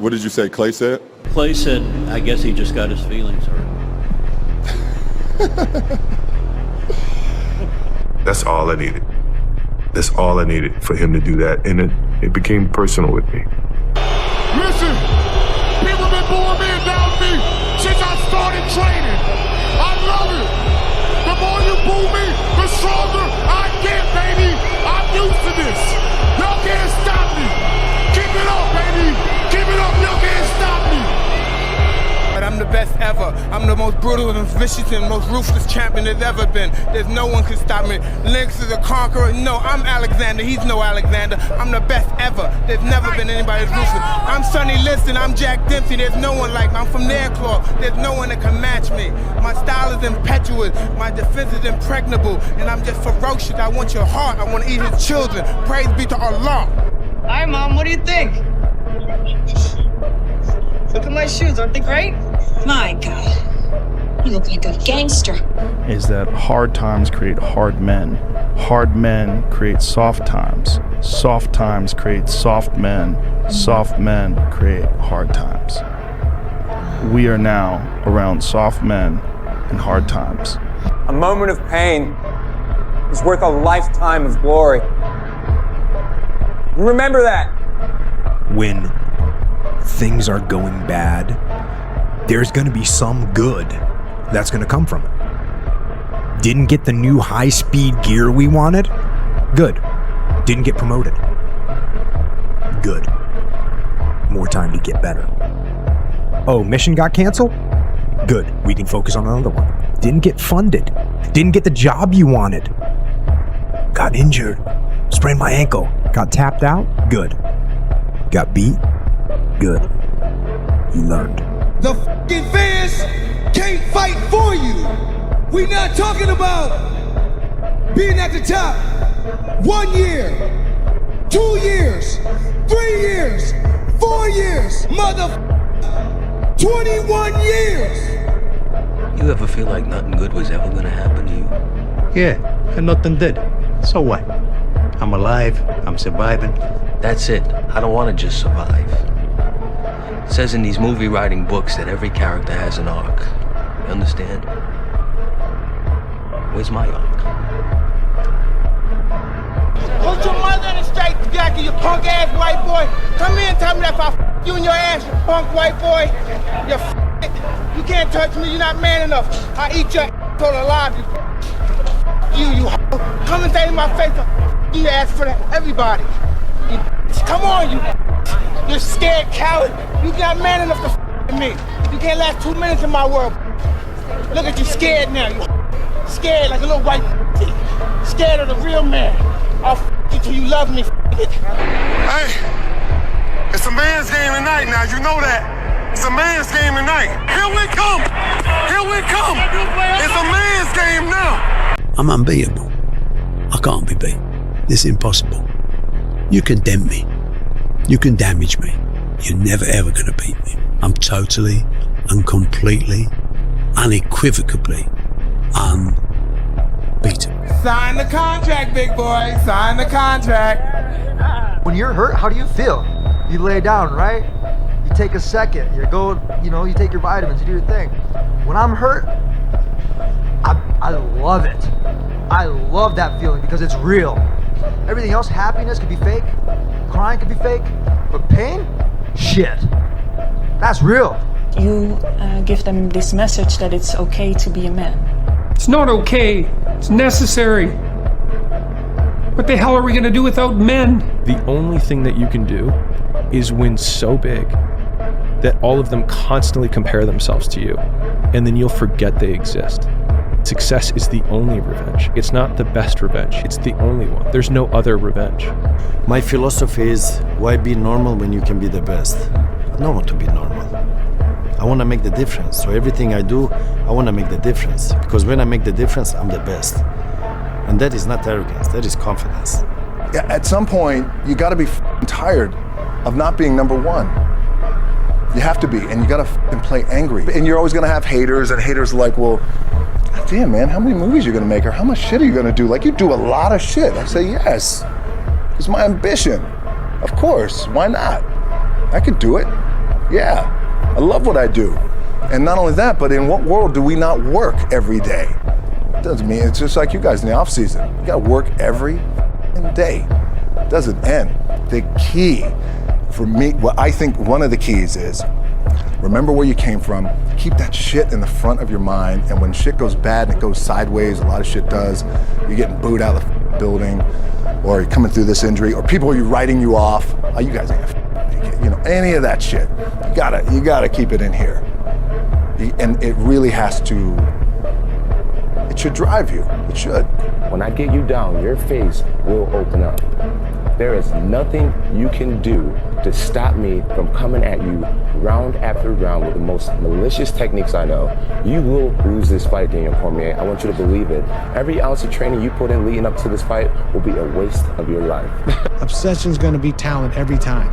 What did you say Clay said? Clay said, I guess he just got his feelings hurt. That's all I needed. That's all I needed for him to do that. And it became personal with me. Listen, people been booing me and down me since I started training. I love it. The more you boo me, the stronger I get, baby. I'm used to this. Y'all can't stop me. Keep it up, baby. Keep it up. Y'all can't stop me. But I'm the best ever. I'm the most brutal and vicious and most ruthless champion there's ever been. There's no one can stop me. Lynx is a conqueror. No, I'm Alexander. He's no Alexander. I'm the best ever. There's never been anybody as ruthless. I'm Sonny Liston. I'm Jack Dempsey. There's no one like me. I'm from their claw. There's no one that can match me. My style is impetuous. My defense is impregnable. And I'm just ferocious. I want your heart. I want to eat his children. Praise be to Allah. Hi, Mom. What do you think? Look at my shoes. Aren't they great? My God. You look like a gangster. Is that hard times create hard men. Hard men create soft times. Soft times create soft men. Soft men create hard times. We are now around soft men and hard times. A moment of pain is worth a lifetime of glory. Remember that. When things are going bad, there's going to be some good that's going to come from it. Didn't get the new high-speed gear we wanted? Good. Didn't get promoted? Good. More time to get better. Oh, mission got canceled? Good. We can focus on another one. Didn't get funded. Didn't get the job you wanted. Got injured. Sprained my ankle. Got tapped out? Good. Got beat? Good. You learned. The fucking fans can't fight for you. We're not talking about being at the top 1 year, 2 years, 3 years, 4 years, 21 years. You ever feel like nothing good was ever gonna happen to you? Yeah, and nothing did. So what? I'm alive, I'm surviving. That's it. I don't want to just survive. It says in these movie writing books that every character has an arc. You understand? Where's my arc? Put your mother in a straight jacket, you punk ass white boy. Come here and tell me that if I f you in your ass, you punk white boy. You f you can't touch me, you're not man enough. I eat your asshole alive, you come and say in my face, I you ass for that, everybody. You come on, you're scared coward. You're not man enough to f me. You can't last 2 minutes in my world. Look at you scared now, you scared like a little white scared of the real man. I'll f you till you love me. Hey, it's a man's game tonight now, you know that. It's a man's game tonight. Here we come. Here we come. It's a man's game now. I'm unbeatable. I can't be beat. It's impossible. You can dent me. You can damage me. You're never ever gonna beat me. I'm totally and completely, unequivocally unbeatable. Sign the contract, big boy. Sign the contract. When you're hurt, how do you feel? You lay down, right? You take a second. You go, you take your vitamins, you do your thing. When I'm hurt, I love it. I love that feeling because it's real. Everything else, happiness could be fake, crying could be fake, but pain, shit, that's real. You give them this message that it's okay to be a man. It's not okay, it's necessary. What the hell are we gonna do without men? The only thing that you can do is win so big that all of them constantly compare themselves to you, and then you'll forget they exist. Success is the only revenge. It's not the best revenge, it's the only one. There's no other revenge. My philosophy is, why be normal when you can be the best? I don't want to be normal. I want to make the difference. So everything I do, I want to make the difference. Because when I make the difference, I'm the best. And that is not arrogance, that is confidence. Yeah, at some point, you gotta be tired of not being number one. You have to be, and you gotta play angry. And you're always gonna have haters, and haters are like, well, damn man, how many movies are you gonna make, or how much shit are you gonna do? Like, you do a lot of shit. I say, yes, it's my ambition. Of course, why not? I could do it. Yeah, I love what I do. And not only that, but in what world do we not work every day? Doesn't mean, it's just like you guys in the off season. You gotta work every day. It doesn't end. The key for me, what I think one of the keys is, remember where you came from, keep that shit in the front of your mind, and when shit goes bad and it goes sideways, a lot of shit does, you're getting booed out of the building, or you're coming through this injury, or people are writing you off, oh, you guys ain't gonna make it, you know, any of that shit. You gotta keep it in here. And it really has to, it should drive you, it should. When I get you down, your face will open up. There is nothing you can do to stop me from coming at you round after round with the most malicious techniques I know. You will lose this fight, Daniel Cormier. I want you to believe it. Every ounce of training you put in leading up to this fight will be a waste of your life. Obsession's gonna be talent every time.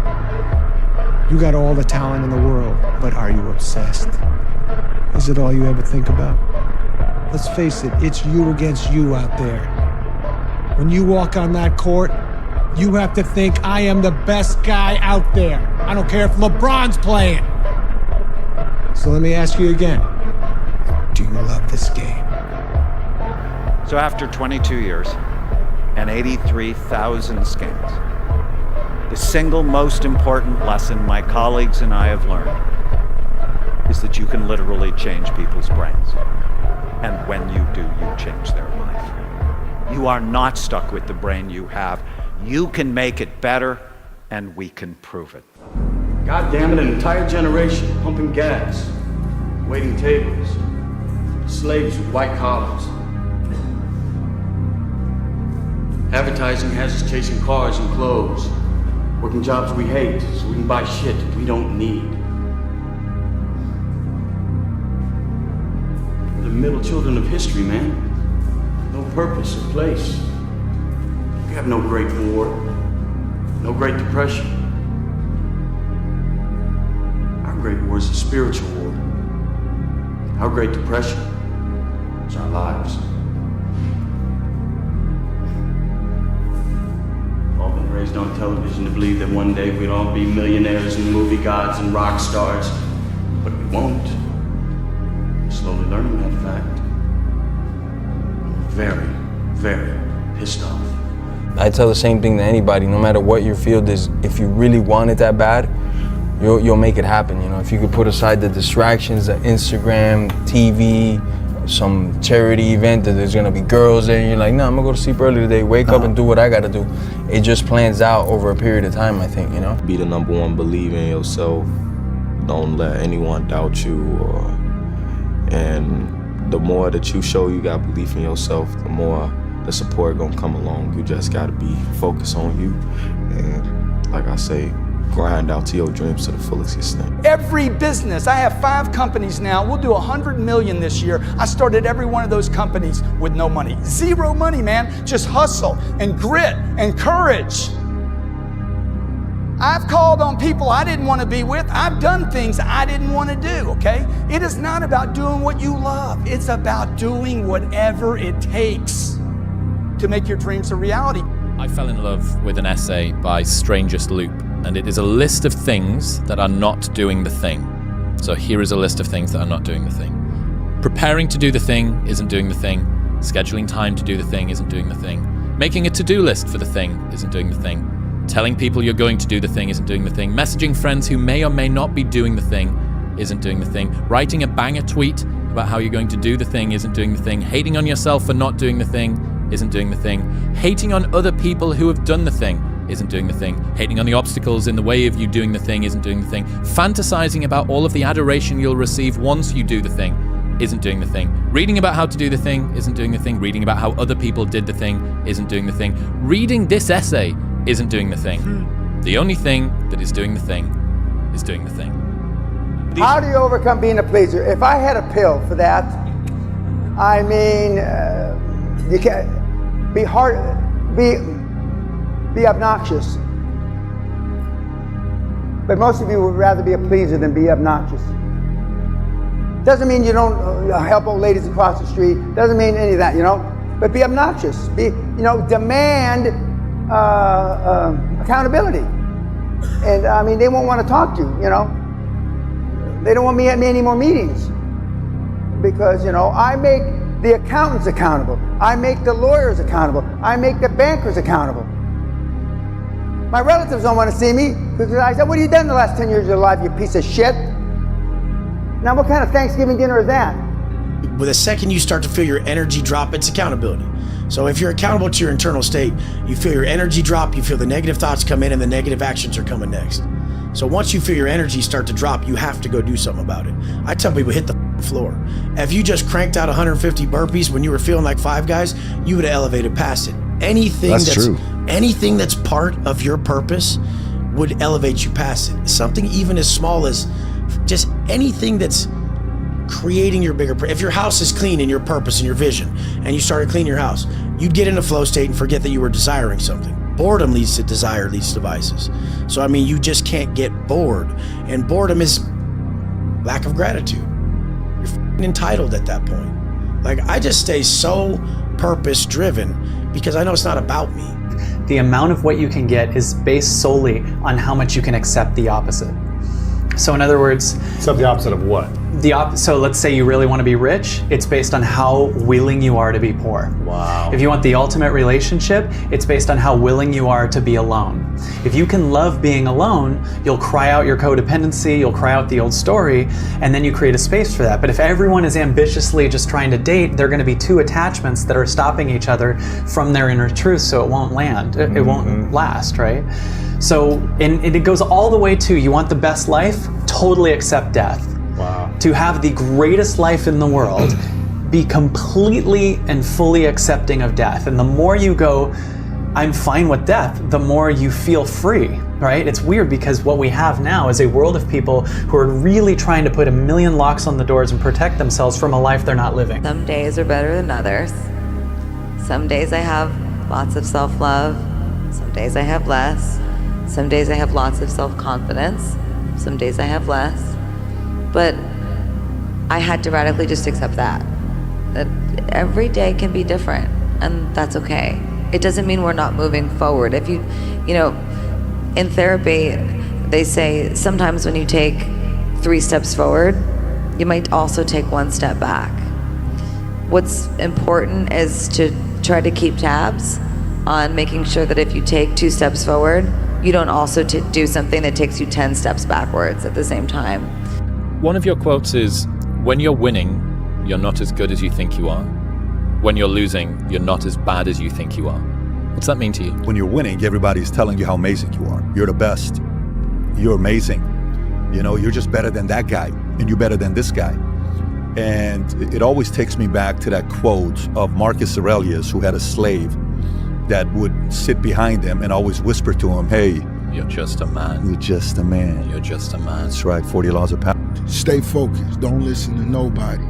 You got all the talent in the world, but are you obsessed? Is it all you ever think about? Let's face it, it's you against you out there. When you walk on that court, you have to think, I am the best guy out there. I don't care if LeBron's playing. So let me ask you again, do you love this game? So after 22 years and 83,000 scans, the single most important lesson my colleagues and I have learned is that you can literally change people's brains. And when you do, you change their life. You are not stuck with the brain you have. You can make it better, and we can prove it. God damn it, an entire generation pumping gas, waiting tables, slaves with white collars. Advertising has us chasing cars and clothes, working jobs we hate so we can buy shit we don't need. The middle children of history, man. No purpose or place. We have no Great War, no Great Depression. Our Great War is a spiritual war. Our Great Depression is our lives. We've all been raised on television to believe that one day we'd all be millionaires and movie gods and rock stars, but we won't. We're slowly learning that fact. I'm very, very pissed off. I tell the same thing to anybody, no matter what your field is, if you really want it that bad, you'll make it happen, you know? If you could put aside the distractions, the Instagram, TV, some charity event that there's gonna be girls there, and you're like, no, I'm gonna go to sleep early today, wake up and do what I gotta do. It just plans out over a period of time, I think, you know? Be the number one, believe in yourself. Don't let anyone doubt you. And the more that you show you got belief in yourself, the more the support gonna come along. You just gotta be focused on you, and like I say, grind out to your dreams to the fullest extent. Every business, I have 5 companies now. We'll do 100 million this year. I started every one of those companies with no money. 0 money, man. Just hustle and grit and courage. I've called on people I didn't want to be with. I've done things I didn't want to do, okay? It is not about doing what you love. It's about doing whatever it takes to make your dreams a reality. I fell in love with an essay by Strangest Loop, and it is a list of things that are not doing the thing. So here is a list of things that are not doing the thing. Preparing to do the thing isn't doing the thing. Scheduling time to do the thing isn't doing the thing. Making a to-do list for the thing isn't doing the thing. Telling people you're going to do the thing isn't doing the thing. Messaging friends who may or may not be doing the thing isn't doing the thing. Writing a banger tweet about how you're going to do the thing isn't doing the thing. Hating on yourself for not doing the thing isn't doing the thing. Hating on other people who have done the thing isn't doing the thing. Hating on the obstacles in the way of you doing the thing isn't doing the thing. Fantasizing about all of the adoration you'll receive once you do the thing isn't doing the thing. Reading about how to do the thing isn't doing the thing. Reading about how other people did the thing isn't doing the thing. Reading this essay isn't doing the thing. The only thing that is doing the thing is doing the thing. How do you overcome being a pleaser? If I had a pill for that, I mean, you can't be obnoxious. But most of you would rather be a pleaser than be obnoxious. Doesn't mean you don't help old ladies across the street. Doesn't mean any of that, you know. But be obnoxious. Demand accountability. And I mean, they won't want to talk to you, you know. They don't want me at any more meetings because, you know, I make the accountants accountable. I make the lawyers accountable. I make the bankers accountable. My relatives don't want to see me because I said, what have you done the last 10 years of your life, you piece of shit? Now, what kind of Thanksgiving dinner is that? With the second you start to feel your energy drop, it's accountability. So if you're accountable to your internal state, you feel your energy drop, you feel the negative thoughts come in and the negative actions are coming next. So once you feel your energy start to drop, you have to go do something about it. I tell people, hit the floor. If you just cranked out 150 burpees when you were feeling like Five Guys, you would have elevated past it. Anything that's part of your purpose would elevate you past it. Something even as small as just anything that's creating your bigger, if your house is clean in your purpose and your vision, and you started cleaning your house, you'd get in a flow state and forget that you were desiring something. Boredom leads to desire, leads to vices. So, I mean, you just can't get bored. And boredom is lack of gratitude. You're entitled at that point. Like, I just stay so purpose driven because I know it's not about me. The amount of what you can get is based solely on how much you can accept the opposite. So in other words... Accept the opposite of what? So let's say you really want to be rich, it's based on how willing you are to be poor. Wow. If you want the ultimate relationship, it's based on how willing you are to be alone. If you can love being alone, you'll cry out your codependency, you'll cry out the old story, and then you create a space for that. But if everyone is ambitiously just trying to date, they're going to be two attachments that are stopping each other from their inner truth, so it won't land. It won't last, right? So, and it goes all the way to, you want the best life? Totally accept death. Wow. To have the greatest life in the world, be completely and fully accepting of death. And the more you go, I'm fine with death, the more you feel free, right? It's weird because what we have now is a world of people who are really trying to put a million locks on the doors and protect themselves from a life they're not living. Some days are better than others. Some days I have lots of self-love. Some days I have less. Some days I have lots of self-confidence. Some days I have less. But I had to radically just accept that every day can be different, and that's okay. It doesn't mean we're not moving forward. If you know, in therapy, they say sometimes when you take 3 steps forward, you might also take 1 step back. What's important is to try to keep tabs on making sure that if you take 2 steps forward, you don't also do something that takes you 10 steps backwards at the same time. One of your quotes is, when you're winning, you're not as good as you think you are. When you're losing, you're not as bad as you think you are. What's that mean to you? When you're winning, everybody's telling you how amazing you are. You're the best. You're amazing. You know, you're just better than that guy, and you're better than this guy. And it always takes me back to that quote of Marcus Aurelius, who had a slave that would sit behind him and always whisper to him, hey, you're just a man. You're just a man. You're just a man. That's right, 40 laws of power. Stay focused. Don't listen to nobody.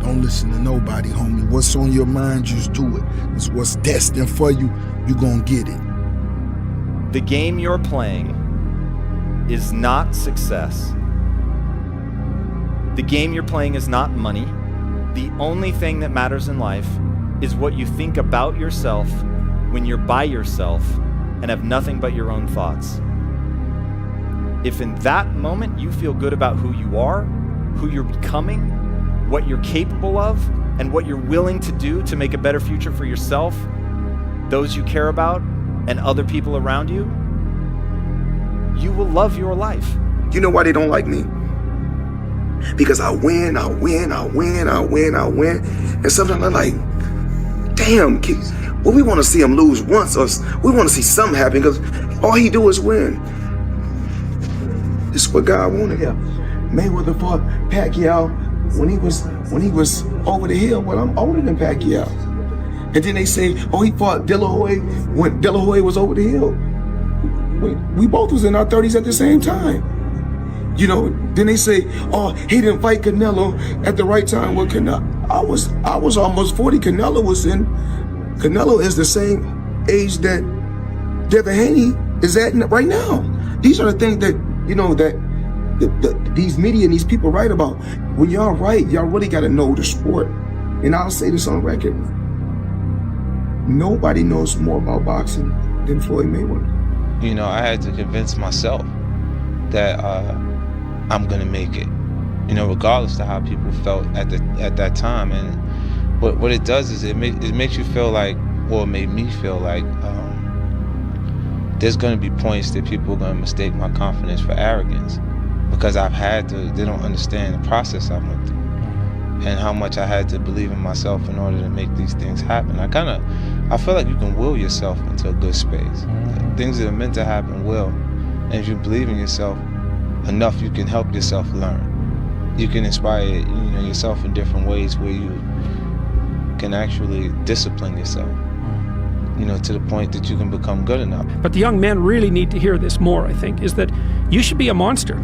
Don't listen to nobody, homie. What's on your mind, just do it. It's what's destined for you, you gonna get it. The game you're playing is not success. The game you're playing is not money. The only thing that matters in life is what you think about yourself when you're by yourself and have nothing but your own thoughts. If in that moment you feel good about who you are, who you're becoming, what you're capable of, and what you're willing to do to make a better future for yourself, those you care about, and other people around you, you will love your life. You know why they don't like me? Because I win. And sometimes I'm like, damn, well, we want to see him lose once, or we want to see something happen, because all he do is win. This is what God wanted. Yeah. Mayweather fought Pacquiao when he was over the hill. Well, I'm older than Pacquiao. And then they say, oh, he fought De La Hoya when De La Hoya was over the hill. We both was in our 30s at the same time. You know, then they say, oh, he didn't fight Canelo at the right time. Well, I was almost 40. Canelo is the same age that Devin Haney is at right now. These are the things that, you know, that these media and these people write about. When y'all write, y'all really got to know the sport. And I'll say this on record. Nobody knows more about boxing than Floyd Mayweather. You know, I had to convince myself that I'm gonna make it. you know, regardless of how people felt at that time. And what it does is it makes you feel like, or it made me feel like, there's going to be points that people are going to mistake my confidence for arrogance, because they don't understand the process I went through and how much I had to believe in myself in order to make these things happen. I feel like you can will yourself into a good space. Things that are meant to happen will. And if you believe in yourself enough, you can help yourself learn. You can inspire, you know, yourself in different ways where you can actually discipline yourself, you know, to the point that you can become good enough. But the young men really need to hear this more, I think, is that you should be a monster.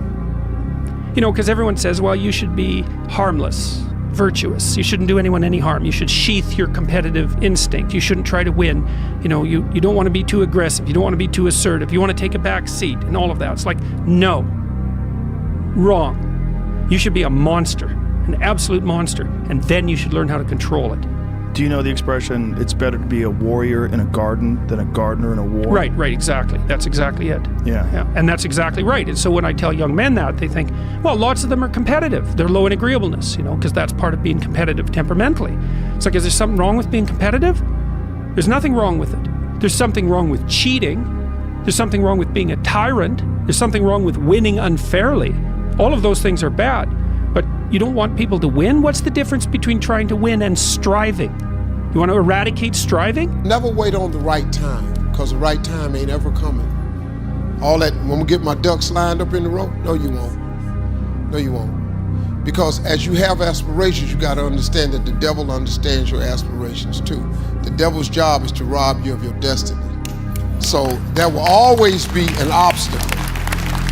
You know, because everyone says, well, you should be harmless, virtuous. You shouldn't do anyone any harm. You should sheath your competitive instinct. You shouldn't try to win. You know, you don't want to be too aggressive. You don't want to be too assertive. You want to take a back seat and all of that. It's like, no, wrong. You should be a monster, an absolute monster, and then you should learn how to control it. Do you know the expression, it's better to be a warrior in a garden than a gardener in a war? Right, exactly. That's exactly it. Yeah. And that's exactly right. And so when I tell young men that, they think, well, lots of them are competitive. They're low in agreeableness, you know, because that's part of being competitive temperamentally. It's like, is there something wrong with being competitive? There's nothing wrong with it. There's something wrong with cheating. There's something wrong with being a tyrant. There's something wrong with winning unfairly. All of those things are bad. But you don't want people to win? What's the difference between trying to win and striving? You want to eradicate striving? Never wait on the right time, because the right time ain't ever coming. All that, when we get my ducks lined up in the row, no you won't. No you won't. Because as you have aspirations, you got to understand that the devil understands your aspirations too. The devil's job is to rob you of your destiny. So there will always be an obstacle.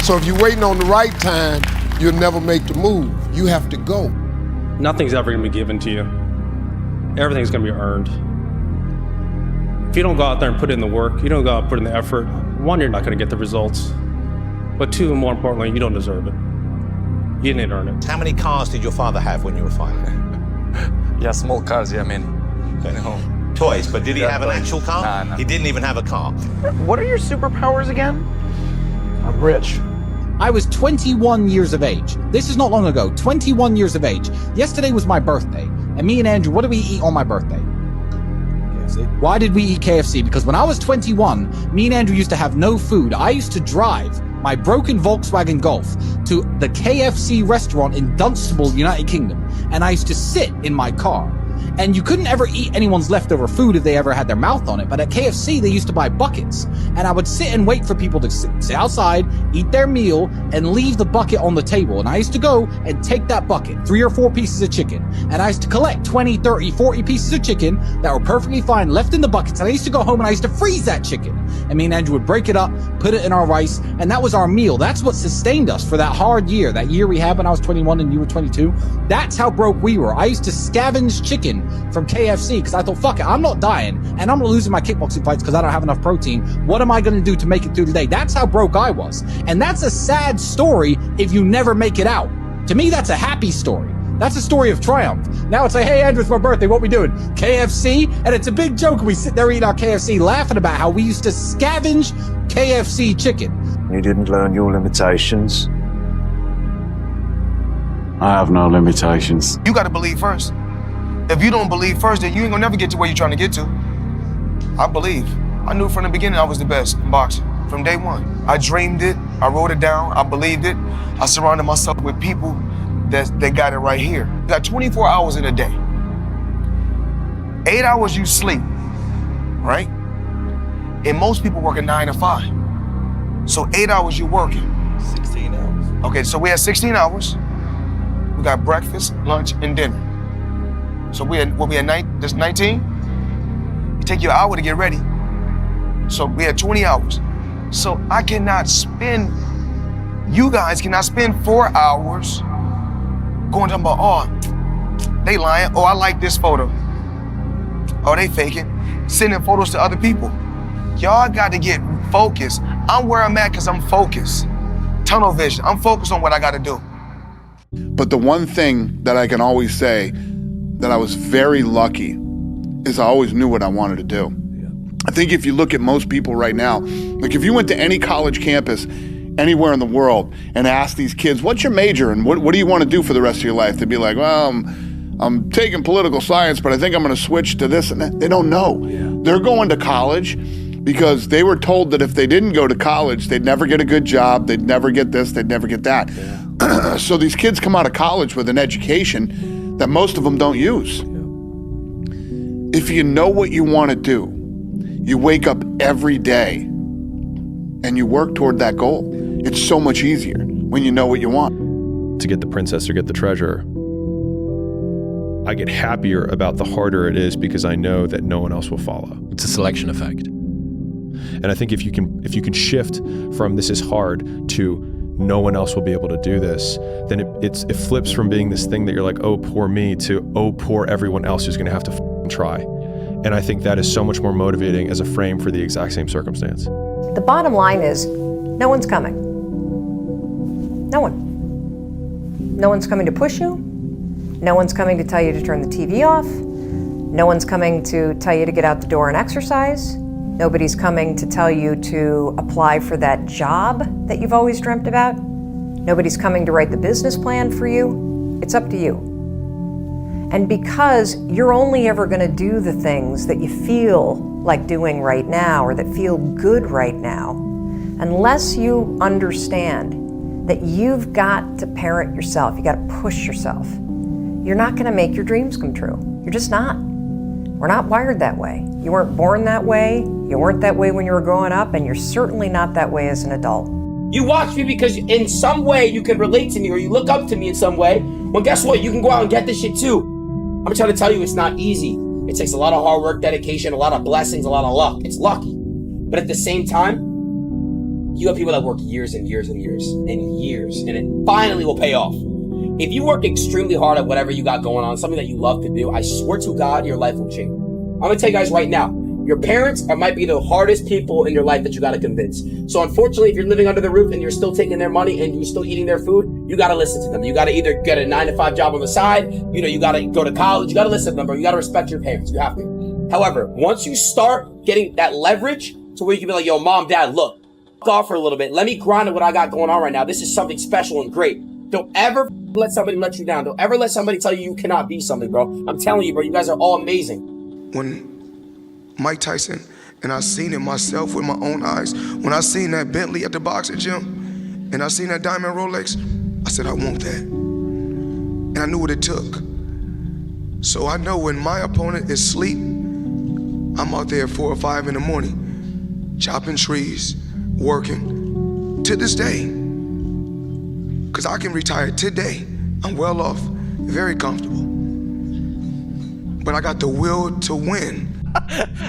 So if you're waiting on the right time, you'll never make the move. You have to go. Nothing's ever gonna be given to you. Everything's gonna be earned. If you don't go out there and put in the work, you don't go out and put in the effort, one, you're not gonna get the results. But two, and more importantly, you don't deserve it. You didn't earn it. How many cars did your father have when you were 5? Yeah, small cars, yeah, I mean, okay. Toys, but did he have an actual car? Nah, no. He didn't even have a car. What are your superpowers again? I'm rich. I was 21 years of age. This is not long ago, 21 years of age. Yesterday was my birthday. And me and Andrew, what did we eat on my birthday? KFC. Why did we eat KFC? Because when I was 21, me and Andrew used to have no food. I used to drive my broken Volkswagen Golf to the KFC restaurant in Dunstable, United Kingdom. And I used to sit in my car. And you couldn't ever eat anyone's leftover food if they ever had their mouth on it. But at KFC, they used to buy buckets. And I would sit and wait for people to sit outside, eat their meal, and leave the bucket on the table. And I used to go and take that bucket, 3 or 4 pieces of chicken. And I used to collect 20, 30, 40 pieces of chicken that were perfectly fine left in the buckets. And I used to go home and I used to freeze that chicken. And me and Andrew would break it up, put it in our rice, and that was our meal. That's what sustained us for that hard year. That year we had when I was 21 and you were 22. That's how broke we were. I used to scavenge chicken from KFC because I thought, fuck it, I'm not dying and I'm not losing my kickboxing fights because I don't have enough protein. What am I going to do to make it through the day? That's how broke I was. And that's a sad story if you never make it out. To me, that's a happy story. That's a story of triumph. Now it's like, hey, Andrew, it's my birthday. What we doing? KFC? And it's a big joke. We sit there eating our KFC laughing about how we used to scavenge KFC chicken. You didn't learn your limitations. I have no limitations. You got to believe first. If you don't believe first, then you ain't gonna never get to where you're trying to get to. I believe. I knew from the beginning I was the best in boxing, from day one. I dreamed it, I wrote it down, I believed it. I surrounded myself with people that got it right here. You got 24 hours in a day. 8 hours you sleep, right? And most people work a 9 to 5. So 8 hours you working. 16 hours. Okay, so we had 16 hours. We got breakfast, lunch, and dinner. So we had 19? It take you an hour to get ready. So we had 20 hours. So you guys cannot spend 4 hours going talking about, oh, they lying, oh, I like this photo. Oh, they faking, sending photos to other people. Y'all got to get focused. I'm where I'm at because I'm focused. Tunnel vision, I'm focused on what I got to do. But the one thing that I can always say that I was very lucky is I always knew what I wanted to do. I think if you look at most people right now, like if you went to any college campus anywhere in the world and ask these kids, what's your major and what do you want to do for the rest of your life? They'd be like, well, I'm taking political science, but I think I'm going to switch to this and that. They don't know. They're going to college because they were told that if they didn't go to college, they'd never get a good job, they'd never get this, they'd never get that. So these kids come out of college with an education that most of them don't use. If you know what you want to do, you wake up every day and you work toward that goal. It's so much easier when you know what you want. To get the princess or get the treasure, I get happier about the harder it is because I know that no one else will follow. It's a selection effect. And I think if you can shift from this is hard to no one else will be able to do this, then it flips from being this thing that you're like, oh, poor me, to oh, poor everyone else who's going to have to try. And I think that is so much more motivating as a frame for the exact same circumstance. The bottom line is, no one's coming. No one. No one's coming to push you. No one's coming to tell you to turn the TV off. No one's coming to tell you to get out the door and exercise. Nobody's coming to tell you to apply for that job that you've always dreamt about. Nobody's coming to write the business plan for you. It's up to you. And because you're only ever going to do the things that you feel like doing right now or that feel good right now, unless you understand that you've got to parent yourself, you got to push yourself, you're not going to make your dreams come true. You're just not. We're not wired that way. You weren't born that way. You weren't that way when you were growing up, and you're certainly not that way as an adult. You watch me because in some way you can relate to me or you look up to me in some way. Well, guess what? You can go out and get this shit too. I'm trying to tell you it's not easy. It takes a lot of hard work, dedication, a lot of blessings, a lot of luck. It's lucky. But at the same time, you have people that work years and years and years and years, and it finally will pay off. If you work extremely hard at whatever you got going on, something that you love to do, I swear to God, your life will change. I'm gonna tell you guys right now, your parents might be the hardest people in your life that you gotta convince. So unfortunately, if you're living under the roof and you're still taking their money and you're still eating their food, you gotta listen to them. You gotta either get a 9-to-5 job on the side, you gotta go to college, you gotta listen to them, or you gotta respect your parents, you have to. However, once you start getting that leverage to where you can be like, yo, mom, dad, look, off for a little bit. Let me grind at what I got going on right now. This is something special and great. Don't ever let somebody let you down. Don't ever let somebody tell you you cannot be something, bro. I'm telling you, bro, you guys are all amazing. When Mike Tyson, and I seen it myself with my own eyes, when I seen that Bentley at the boxing gym, and I seen that diamond Rolex, I said, I want that. And I knew what it took. So I know when my opponent is asleep, I'm out there at 4 or 5 in the morning, chopping trees, working, to this day. Because I can retire today. I'm well off, very comfortable. But I got the will to win.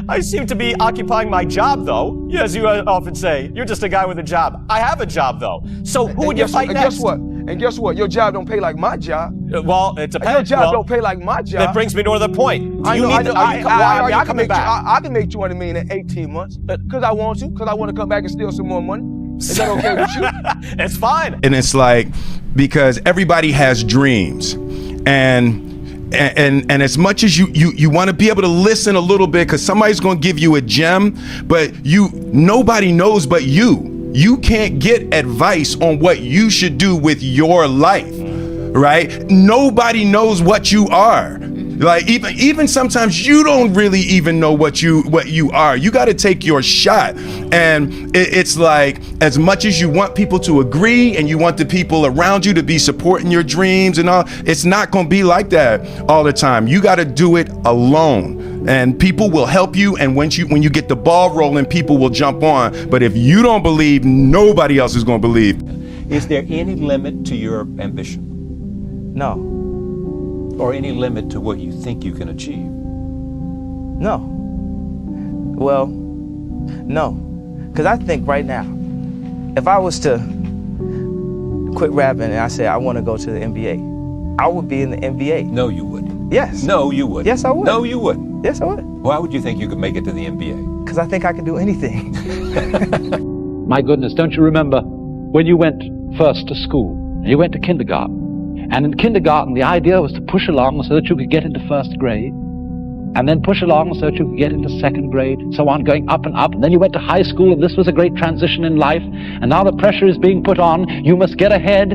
I seem to be occupying my job, though. As you often say, you're just a guy with a job. I have a job, though. So who would you fight next? And guess what? Your job don't pay like my job. Well, it depends. Your job don't pay like my job. That brings me to another point. Why are you coming back? I can make $200 million in 18 months. Because I want to. Because I want to come back and steal some more money. Is that okay with you? It's fine. And it's like, because everybody has dreams, and as much as you want to be able to listen a little bit, because somebody's going to give you a gem, but nobody knows but you. You can't get advice on what you should do with your life, right? Nobody knows what you are. Like even sometimes you don't really even know what you are. You got to take your shot. And it's like, as much as you want people to agree and you want the people around you to be supporting your dreams and all, it's not going to be like that all the time. You got to do it alone. And people will help you, and when you get the ball rolling, people will jump on. But if you don't believe, nobody else is going to believe. Is there any limit to your ambition? No. Or any limit to what you think you can achieve? No. Well, no. Because I think right now, if I was to quit rapping and I said I want to go to the NBA, I would be in the NBA. No, you wouldn't. Yes. No, you wouldn't. Yes, I would. No, you wouldn't. Yes, I would. Why would you think you could make it to the NBA? Because I think I can do anything. My goodness, don't you remember when you went first to school? You went to kindergarten. And in kindergarten, the idea was to push along so that you could get into first grade. and then push along so that you could get into second grade, so on, going up and up. And then you went to high school, and this was a great transition in life. And now the pressure is being put on. You must get ahead.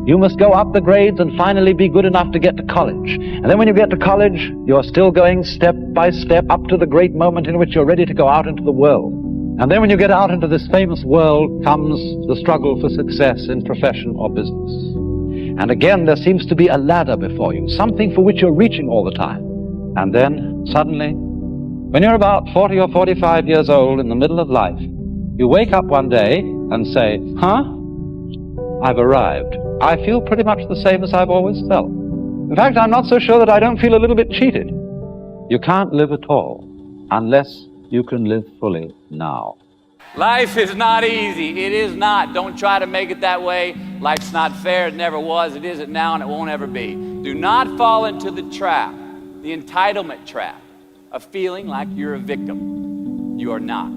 You must go up the grades and finally be good enough to get to college. And then when you get to college, you're still going step by step up to the great moment in which you're ready to go out into the world. And then when you get out into this famous world comes the struggle for success in profession or business. And again, there seems to be a ladder before you, something for which you're reaching all the time. And then, suddenly, when you're about 40 or 45 years old in the middle of life, you wake up one day and say, huh? I've arrived. I feel pretty much the same as I've always felt. In fact, I'm not so sure that I don't feel a little bit cheated. You can't live at all unless you can live fully now. Life is not easy. It is not. Don't try to make it that way. Life's not fair. It never was. It isn't now, and it won't ever be. Do not fall into the trap, the entitlement trap, of feeling like you're a victim. You are not.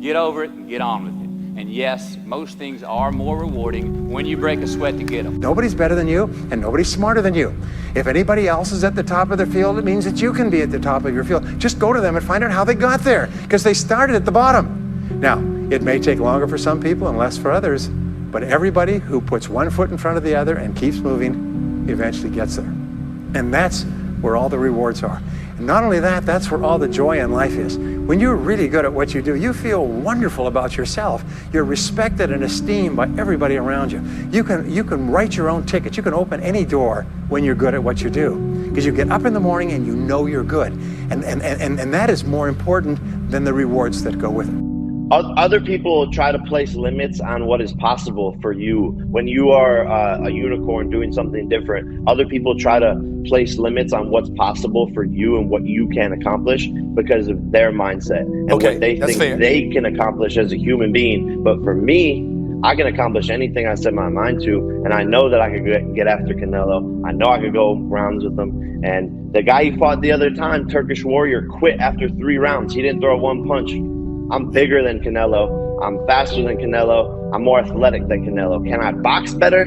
Get over it and get on with it. And yes, most things are more rewarding when you break a sweat to get them. Nobody's better than you, and nobody's smarter than you. If anybody else is at the top of their field, it means that you can be at the top of your field. Just go to them and find out how they got there, because they started at the bottom. Now, it may take longer for some people and less for others, but everybody who puts one foot in front of the other and keeps moving eventually gets there. And that's where all the rewards are. And not only that, that's where all the joy in life is. When you're really good at what you do, you feel wonderful about yourself. You're respected and esteemed by everybody around you. You can write your own ticket. You can open any door when you're good at what you do. Because you get up in the morning and you know you're good. And that is more important than the rewards that go with it. Other people try to place limits on what is possible for you. When you are a unicorn doing something different, other people try to place limits on what's possible for you and what you can accomplish because of their mindset and what they think they can accomplish as a human being. But for me, I can accomplish anything I set my mind to, and I know that I could get after Canelo. I know I could go rounds with him. And the guy he fought the other time, Turkish Warrior, quit after 3 rounds. He didn't throw one punch. I'm bigger than Canelo. I'm faster than Canelo. I'm more athletic than Canelo. Can I box better?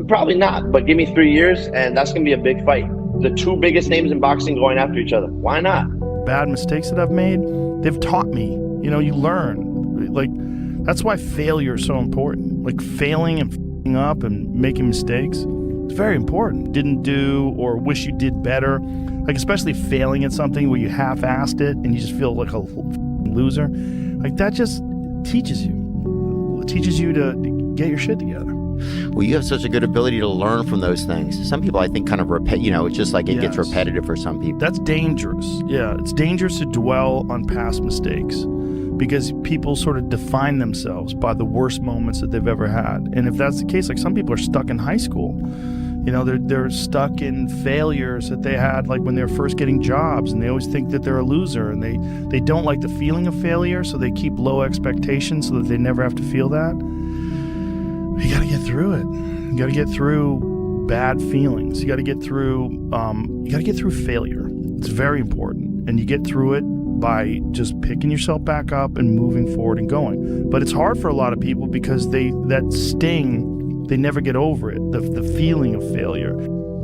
Probably not, but give me 3 years and that's gonna be a big fight. The 2 biggest names in boxing going after each other. Why not? Bad mistakes that I've made, they've taught me. You know, you learn. Like, that's why failure is so important. Like, failing and f***ing up and making mistakes, it's very important. Didn't do or wish you did better. Like, especially failing at something where you half-assed it and you just feel like a loser. Like, that just teaches you. It teaches you to get your shit together. Well, you have such a good ability to learn from those things. Some people, I think, kind of it's just like it gets repetitive for some people. That's dangerous. Yeah, it's dangerous to dwell on past mistakes because people sort of define themselves by the worst moments that they've ever had. And if that's the case, like, some people are stuck in high school. You know, they're stuck in failures that they had, like when they were first getting jobs, and they always think that they're a loser, and they don't like the feeling of failure, so they keep low expectations so that they never have to feel that. You got to get through it. You got to get through bad feelings. You got to get through failure. It's very important, and you get through it by just picking yourself back up and moving forward and going. But it's hard for a lot of people because that sting. They never get over it, the feeling of failure.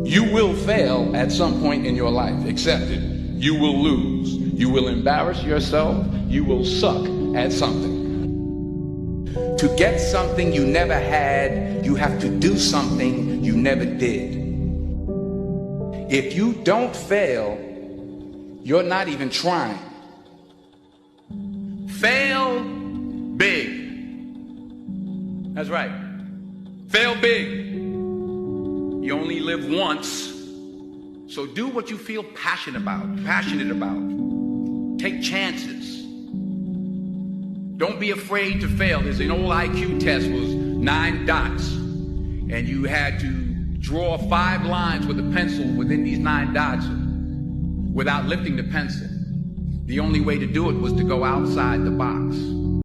You will fail at some point in your life. Accept it. You will lose. You will embarrass yourself. You will suck at something. To get something you never had, you have to do something you never did. If you don't fail, you're not even trying. Fail big. That's right. Fail big. You only live once. So do what you feel passionate about. Take chances. Don't be afraid to fail. There's an old IQ test, was 9 dots. And you had to draw 5 lines with a pencil within these 9 dots without lifting the pencil. The only way to do it was to go outside the box.